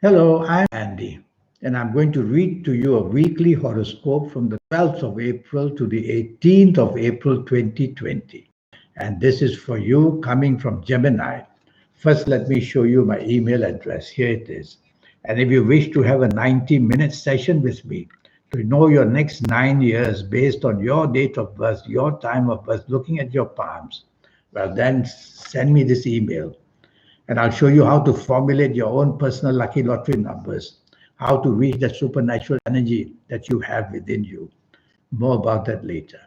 Hello, I'm Andy, and I'm going to read to you a weekly horoscope from the 12th of April to the 18th of April 2020. And this is for you coming from Gemini. First, let me show you my email address. Here it is. And if you wish to have a 90-minute session with me to know your next 9 years based on your date of birth, your time of birth, looking at your palms, well, then send me this email and I'll show you how to formulate your own personal lucky lottery numbers, how to reach that supernatural energy that you have within you. More about that later.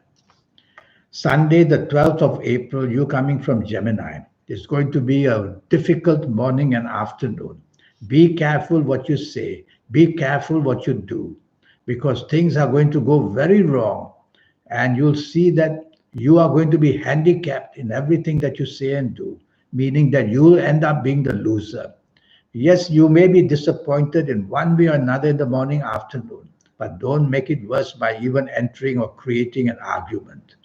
Sunday, the 12th of April, you coming from Gemini. It's going to be a difficult morning and afternoon. Be careful what you say, be careful what you do, because things are going to go very wrong, and you'll see that you are going to be handicapped in everything that you say and do, meaning that you'll end up being the loser. Yes, you may be disappointed in one way or another in the morning, afternoon, but don't make it worse by even entering or creating an argument.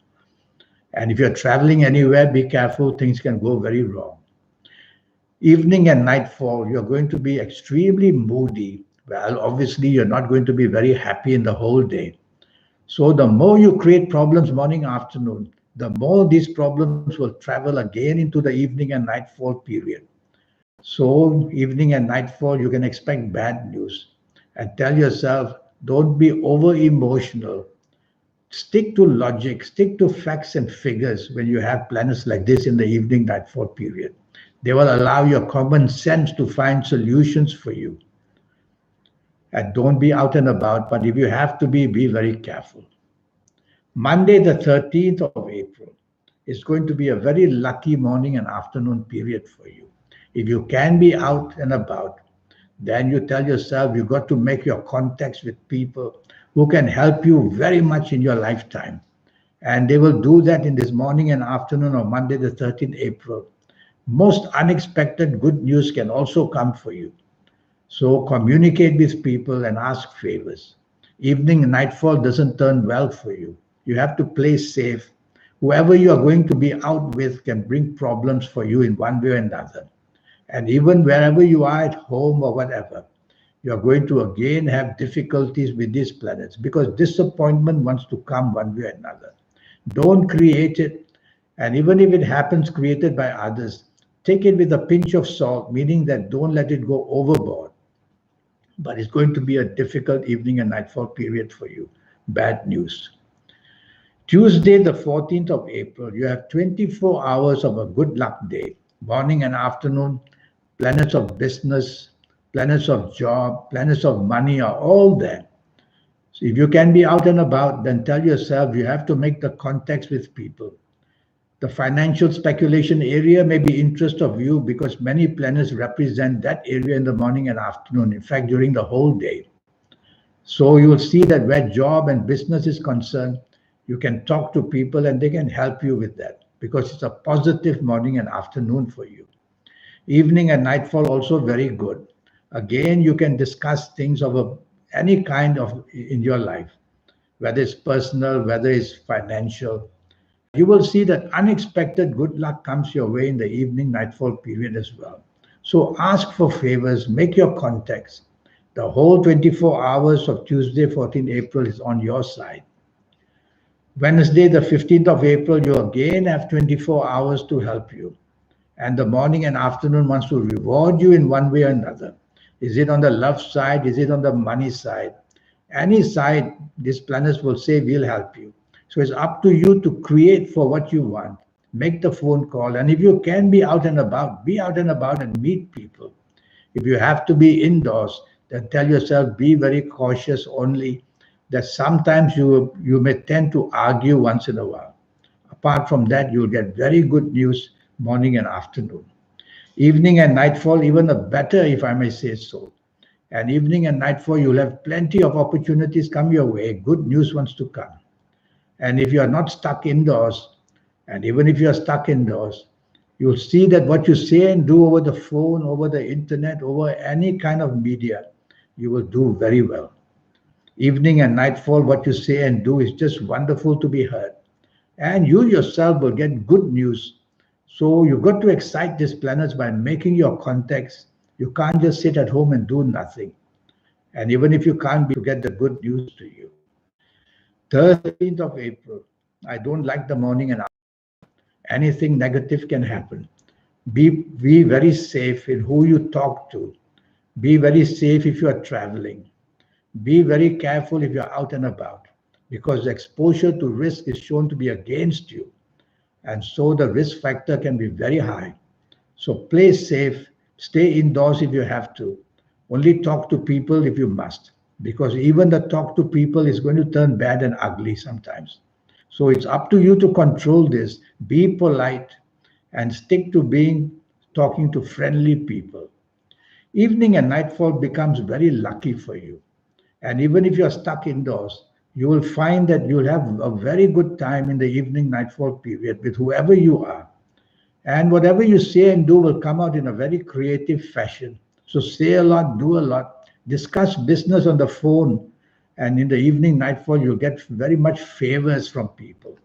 And if you're traveling anywhere, be careful, things can go very wrong. Evening and nightfall, you're going to be extremely moody. Well, obviously, you're not going to be very happy in the whole day. So, the more you create problems morning, afternoon, the more these problems will travel again into the evening and nightfall period. So, evening and nightfall, you can expect bad news. And tell yourself, don't be over emotional. Stick to logic, stick to facts and figures when you have planets like this in the evening nightfall period. They will allow your common sense to find solutions for you. And don't be out and about, but if you have to be very careful. Monday, the 13th of April, is going to be a very lucky morning and afternoon period for you. If you can be out and about, then you tell yourself you got to make your contacts with people who can help you very much in your lifetime. And they will do that in this morning and afternoon of Monday, the 13th April. Most unexpected good news can also come for you. So communicate with people and ask favors. Evening and nightfall doesn't turn well for you. You have to play safe. Whoever you are going to be out with can bring problems for you in one way or another. And even wherever you are at home or whatever, you are going to again have difficulties with these planets because disappointment wants to come one way or another. Don't create it. And even if it happens created by others, take it with a pinch of salt, meaning that don't let it go overboard. But it's going to be a difficult evening and nightfall period for you. Bad news. Tuesday, the 14th of April, you have 24 hours of a good luck day. Morning and afternoon, planets of business, planets of job, planets of money are all there. So if you can be out and about, then tell yourself you have to make the contacts with people. The financial speculation area may be interest of you because many planets represent that area in the morning and afternoon, in fact, during the whole day. So you will see that where job and business is concerned, you can talk to people and they can help you with that because it's a positive morning and afternoon for you. Evening and nightfall also very good. Again, you can discuss things of any kind of in your life, whether it's personal, whether it's financial. You will see that unexpected good luck comes your way in the evening nightfall period as well. So ask for favors, make your contacts. The whole 24 hours of Tuesday, 14 April is on your side. Wednesday, the 15th of April, you again have 24 hours to help you. And the morning and afternoon wants to reward you in one way or another. Is it on the love side? Is it on the money side? Any side, these planets will say, we'll help you. So it's up to you to create for what you want. Make the phone call. And if you can be out and about, be out and about and meet people. If you have to be indoors, then tell yourself, be very cautious only that sometimes you may tend to argue once in a while. Apart from that, you'll get very good news morning and afternoon. Evening and nightfall, even a better, if I may say so. And evening and nightfall, you'll have plenty of opportunities come your way. Good news wants to come. And if you are not stuck indoors, and even if you are stuck indoors, you'll see that what you say and do over the phone, over the internet, over any kind of media, you will do very well. Evening and nightfall, what you say and do is just wonderful to be heard. And you yourself will get good news. So you've got to excite these planets by making your contacts, You can't just sit at home and do nothing. And even if you can't be to get the good news to you. Thursday, 13th of April, I don't like the morning and anything negative can happen. Be very safe in who you talk to. Be very safe if you are traveling. Be very careful if you're out and about because exposure to risk is shown to be against you. And so the risk factor can be very high. So play safe, stay indoors if you have to. Only talk to people if you must, because even the talk to people is going to turn bad and ugly sometimes. So it's up to you to control this. Be polite and stick to being talking to friendly people. Evening and nightfall becomes very lucky for you. And even if you're stuck indoors, you will find that you'll have a very good time in the evening nightfall period with whoever you are. And whatever you say and do will come out in a very creative fashion. So say a lot, do a lot, discuss business on the phone. And in the evening nightfall, you'll get very much favors from people.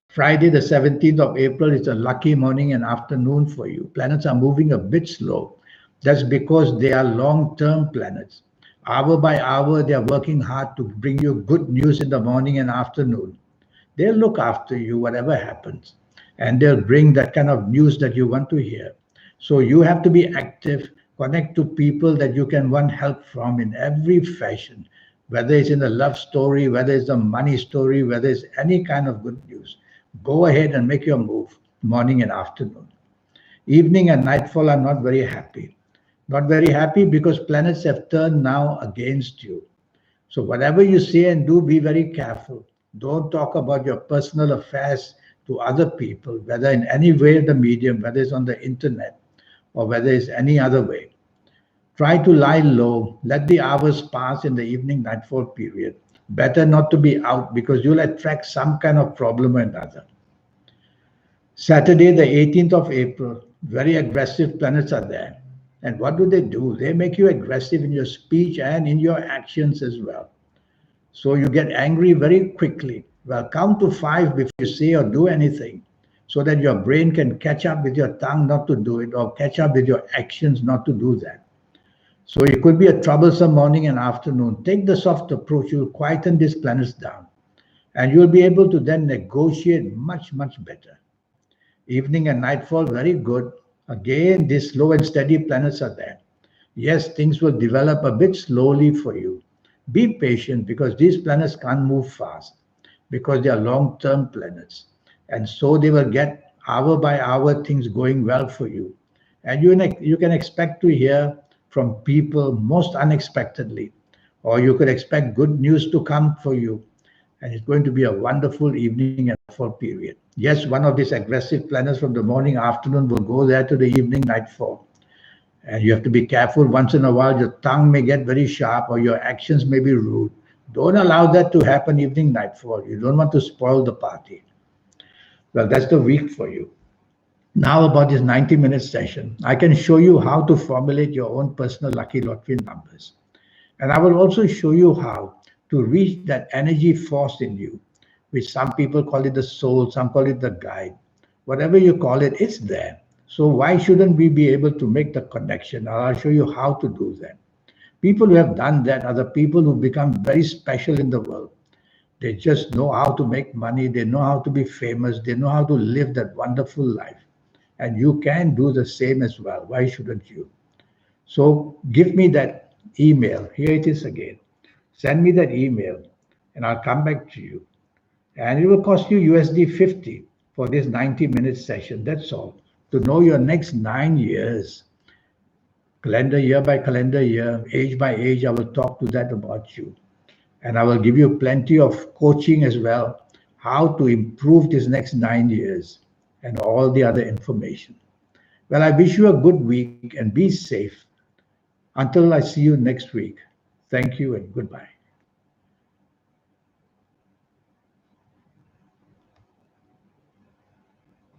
Friday, the 17th of April, is a lucky morning and afternoon for you. Planets are moving a bit slow. That's because they are long term planets. Hour by hour, they are working hard to bring you good news in the morning and afternoon. They'll look after you, whatever happens, and they'll bring that kind of news that you want to hear. So you have to be active, connect to people that you can want help from in every fashion, whether it's in a love story, whether it's a money story, whether it's any kind of good news. Go ahead and make your move, morning and afternoon. Evening and nightfall are not very happy. Not very happy because planets have turned now against you. So whatever you say and do, be very careful. Don't talk about your personal affairs to other people, whether in any way the medium, whether it's on the internet or whether it's any other way. Try to lie low. Let the hours pass in the evening nightfall period. Better not to be out because you'll attract some kind of problem or another. Saturday, the 18th of April, very aggressive planets are there. And what do? They make you aggressive in your speech and in your actions as well. So you get angry very quickly. Well, count to five before you say or do anything so that your brain can catch up with your tongue not to do it or catch up with your actions not to do that. So it could be a troublesome morning and afternoon. Take the soft approach. You'll quieten these planets down and you'll be able to then negotiate much, much better. Evening and nightfall, very good. Again, these slow and steady planets are there. Yes, things will develop a bit slowly for you. Be patient because these planets can't move fast because they are long term planets. And so they will get hour by hour things going well for you. And you can expect to hear from people most unexpectedly, or you could expect good news to come for you. And it's going to be a wonderful evening and nightfall period. Yes, one of these aggressive planets from the morning afternoon will go there to the evening nightfall. And you have to be careful. Once in a while, your tongue may get very sharp or your actions may be rude. Don't allow that to happen evening, nightfall. You don't want to spoil the party. Well, that's the week for you. Now, about this 90-minute session, I can show you how to formulate your own personal lucky lottery numbers. And I will also show you how to reach that energy force in you, which some people call it the soul, some call it the guide. Whatever you call it, it's there. So why shouldn't we be able to make the connection? I'll show you how to do that. People who have done that are the people who become very special in the world. They just know how to make money. They know how to be famous. They know how to live that wonderful life. And you can do the same as well. Why shouldn't you? So give me that email. Here it is again. Send me that email and I'll come back to you. And it will cost you USD 50 for this 90-minute session. That's all. To know your next 9 years, calendar year by calendar year, age by age, I will talk to that about you. And I will give you plenty of coaching as well, how to improve this next 9 years and all the other information. Well, I wish you a good week and be safe. Until I see you next week, thank you and goodbye.